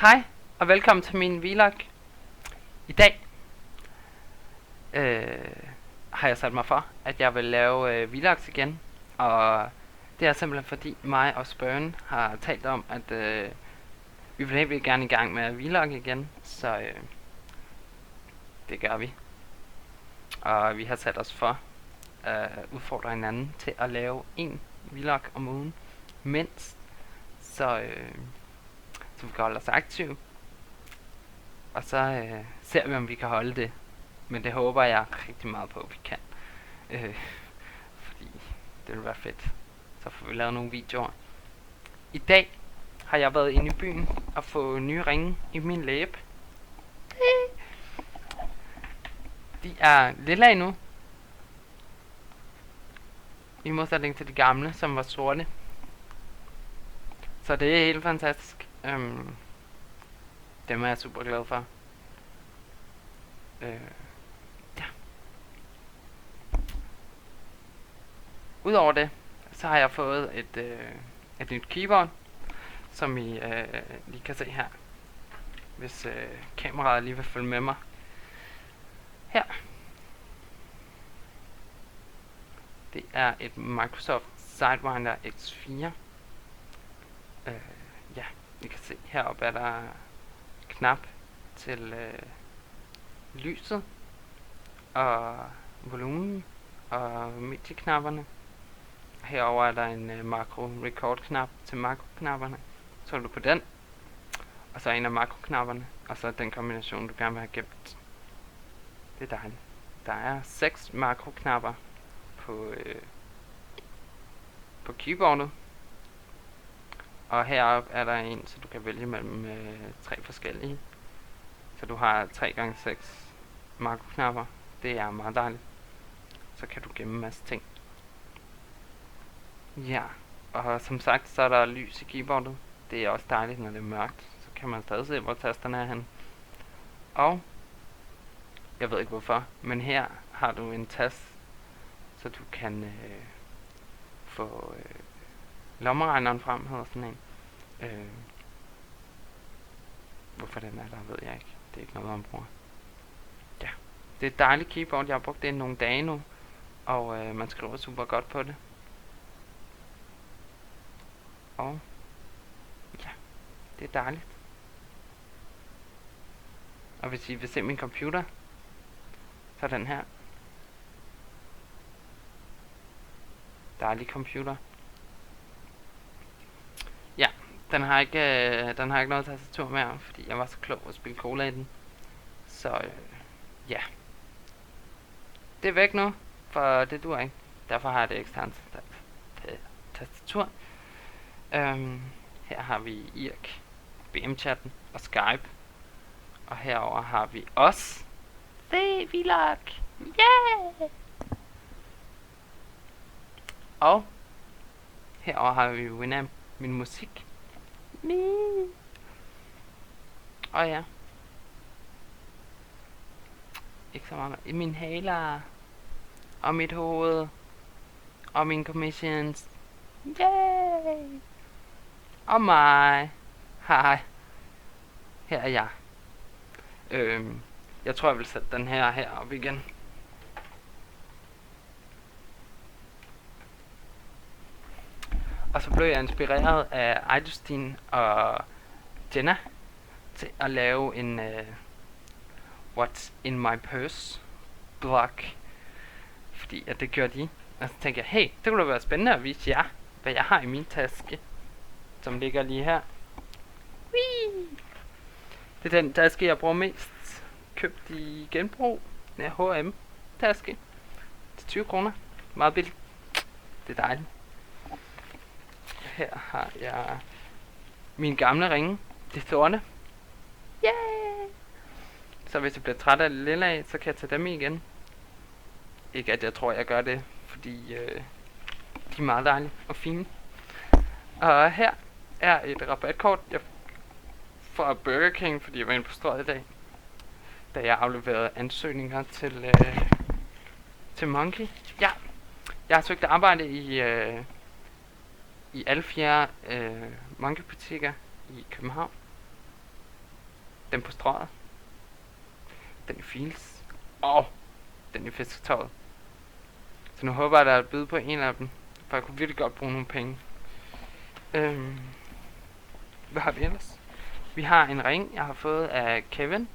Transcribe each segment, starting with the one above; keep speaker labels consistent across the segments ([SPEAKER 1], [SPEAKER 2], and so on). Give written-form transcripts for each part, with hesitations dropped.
[SPEAKER 1] Hej og velkommen til min vlog. I dag har jeg sat mig for, at jeg vil lave vlogs igen. Og det er simpelthen fordi mig og Spørgen har talt om, at vi vil helt vildt gerne i gang med at vlogge igen. Så det gør vi. Og vi har sat os for at udfordre hinanden til at lave en vlog om ugen mindst. Så vi kan holde os aktive. Og så ser vi, om vi kan holde det. Men det håber jeg rigtig meget på, at vi kan. Fordi det vil være fedt. Så får vi lavet nogle videoer. I dag har jeg været inde i byen og fået nye ringe i min læbe. De er lilla endnu. I modsætning til de gamle, som var sorte. Så det er helt fantastisk. Dem er jeg super glad for. Ja. Udover det, så har jeg fået et nyt keyboard, som I lige kan se her, hvis kameraet lige vil følge med mig. Her. Det er et Microsoft Sidewinder X4. Ja, I kan se heroppe er der knap til lyset og volumen og medieknapperne. Herover er der en makro record knap til makroknapperne. Så er du på den, og så en af makroknapperne, og så den kombination du gerne vil have gemt. Det er dejligt. Der er 6 makroknapper på keyboardet. Og heroppe er der en, så du kan vælge mellem 3 forskellige. Så du har 3x6 makroknapper. Det er meget dejligt. Så kan du gemme en masse ting. Ja, og som sagt, så er der lys i keyboardet. Det er også dejligt, når det er mørkt. Så kan man stadig se, hvor tasterne er henne. Og jeg ved ikke hvorfor, men her har du en tast, så du kan få lommeregneren frem, hedder sådan en. Hvorfor den er der, ved jeg ikke. Det er ikke noget, man bruger. Ja, det er et dejligt keyboard. Jeg har brugt det i nogle dage nu, og man skriver super godt på det. Og ja, det er dejligt. Og hvis I vil se min computer, så er den her. Dejlig computer. Ja, den har ikke noget tastatur mere, fordi jeg var så klog at spille cola i den. Så ja. Det er væk nu, for det dur ikke. Derfor har jeg det eksternt tastatur. Her har vi IRC, BM-chatten og Skype. Og herover har vi os. Se, vlog! Yeah! Og herover har vi Winamp, min musik. Og ja. Ikke så meget. I min haler. Og mit hoved. Og mine commissions. Yay! Og mig. Hej. Her er jeg. Jeg tror jeg vil sætte den her op igen. Og så blev jeg inspireret af Ejdustin og Jenna til at lave en What's in my purse blog. Fordi at det gjorde de. Og så tænkte jeg, hey, det kunne da være spændende at vise jer, hvad jeg har i min taske, som ligger lige her. Whee! Det er den taske, jeg bruger mest. Købt i genbrug. Ja, H&M taske. Til 20 kroner. Meget billigt. Det er dejligt. Her har jeg mine gamle ringe. Det er sorte. Yay! Så hvis jeg bliver træt af det lille af, så kan jeg tage dem i igen. Ikke at jeg tror, jeg gør det, fordi de er meget dejlige og fine. Og her er et rabatkort, jeg fra Burger King, fordi jeg var inde på Strøget i dag, da jeg afleverede ansøgninger til Monkey. Ja, jeg har søgt arbejde i alle 4 Monkey-butikker i København. Den på strøget. Den i Fields. Og den i Fisketøjet. Så nu håber jeg, at der er et bid på en af dem. For jeg kunne virkelig godt bruge nogle penge. Hvad har vi ellers? Vi har en ring, jeg har fået af Kevin.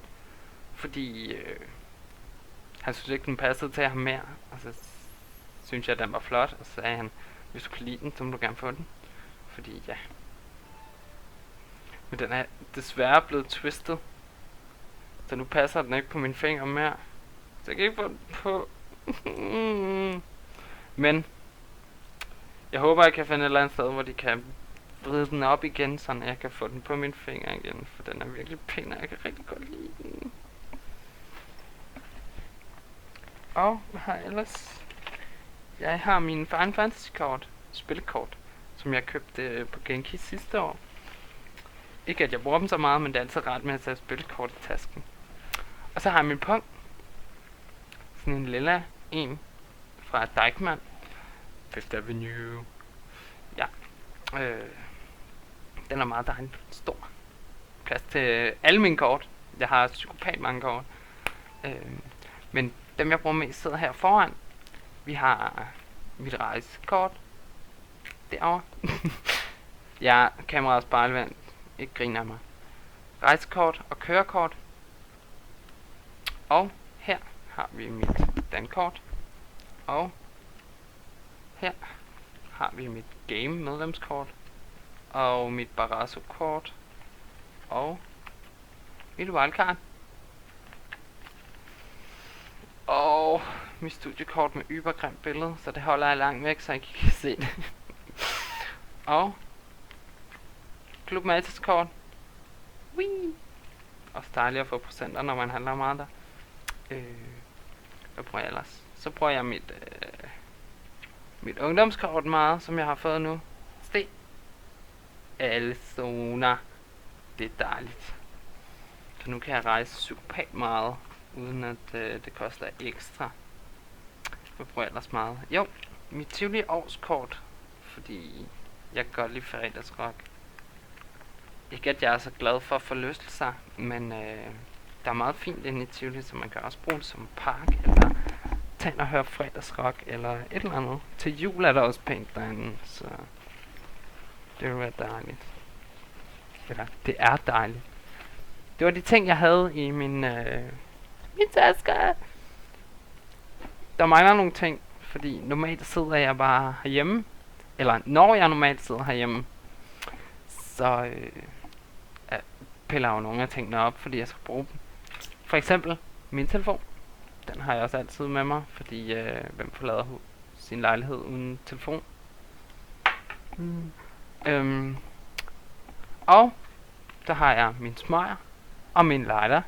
[SPEAKER 1] Fordi han synes ikke, den passede til ham mere. Og så synes jeg, at den var flot. Og så sagde han, hvis du kan lide den, så må du gerne få den. Fordi ja. Men den er desværre blevet twistet. Så nu passer den ikke på min finger mere. Så jeg kan ikke få den på. Men jeg håber, jeg kan finde et eller andet sted, hvor de kan vride den op igen, så jeg kan få den på min finger igen. For den er virkelig pæn, og jeg kan rigtig godt lide den. Og hvad har jeg ellers? Jeg har min Final Fantasy kort, spillekort, som jeg købte på Genki sidste år. Ikke at jeg bruger dem så meget, men det er altid ret med at tage spillekort i tasken. Og så har jeg min Pong. Sådan en lilla en fra Deichmann. Fifth Avenue. Ja. Den er meget dejlig. Stor. Plads til alle mine kort. Jeg har psykopat mange kort. Men dem jeg bruger mest sidder her foran. Vi har mit rejsekort. Derovre. Ja, kameraet spejlvendt. Ikke griner af mig. Rejsekort og kørekort. Og her har vi mit dankort. Og her har vi mit game medlemskort. Og mit Barrasso kort. Og mit wildcard. Og mit studiekort med ybergrimt billede, så det holder jeg langt væk, så jeg ikke kan se det. Og Club Matas kort. Whee! Også dejligt at få procenter, når man handler meget der. Hvad bruger jeg ellers? Så bruger jeg mit ungdomskort meget, som jeg har fået nu. Se. Alzona. Det er dejligt. Så nu kan jeg rejse psykopat meget, uden at det koster ekstra. Hvad bruger jeg ellers meget? Jo, mit Tivoli årskort, fordi jeg kan godt lide fredagsrock. Ikke at jeg er så glad for forlystelser, men der er meget fint inde i Tivoli, så man kan også bruge det som park, eller tage og høre fredagsrock, eller et eller andet. Til jul er der også pænt derinde, så det vil være dejligt. Eller, det er dejligt. Det var de ting, jeg havde i min taske. Der mangler nogle ting, fordi normalt sidder jeg bare herhjemme. Eller når jeg normalt sidder herhjemme, så piller jeg jo nogle af tingene op, fordi jeg skal bruge dem. For eksempel min telefon. Den har jeg også altid med mig, fordi hvem forlader sin lejlighed uden telefon? Og der har jeg min smøger og min lighter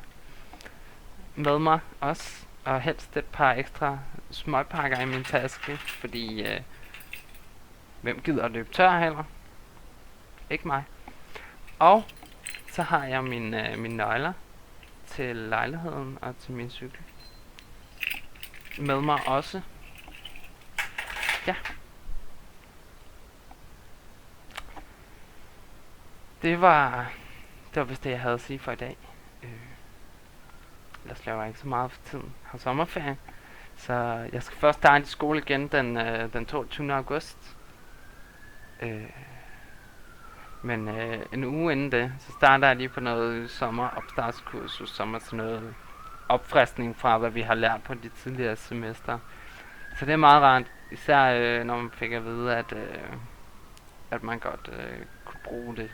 [SPEAKER 1] med mig også. Og helst et par ekstra smøgpakker i min taske, fordi hvem gider at løbe tør heller? Ikke mig. Og så har jeg mine nøgler til lejligheden og til min cykel med mig også. Ja. Det var vist det, jeg havde at sige for i dag. Ellers laver jeg ikke så meget for tiden. Jeg har sommerferie. Så jeg skal først starte i skole igen den 22. august. Men en uge inden det, så starter jeg lige på noget sommeropstartskursus, som er sådan noget opfriskning fra, hvad vi har lært på de tidligere semester. Så det er meget rart, især når man fik at vide, at man godt kunne bruge det,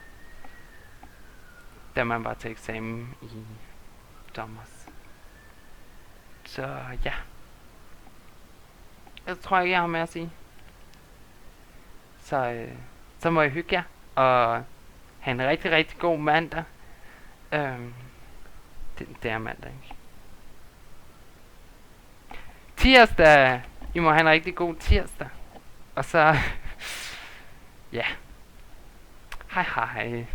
[SPEAKER 1] da man var til eksamen i sommer. Så ja. Jeg tror ikke, jeg har mere at sige. Så må I hygge jer, og have en rigtig, rigtig god mandag. Det er mandag, ikke? Tirsdag! I må have en rigtig god tirsdag. Og så... ja. Hej hej.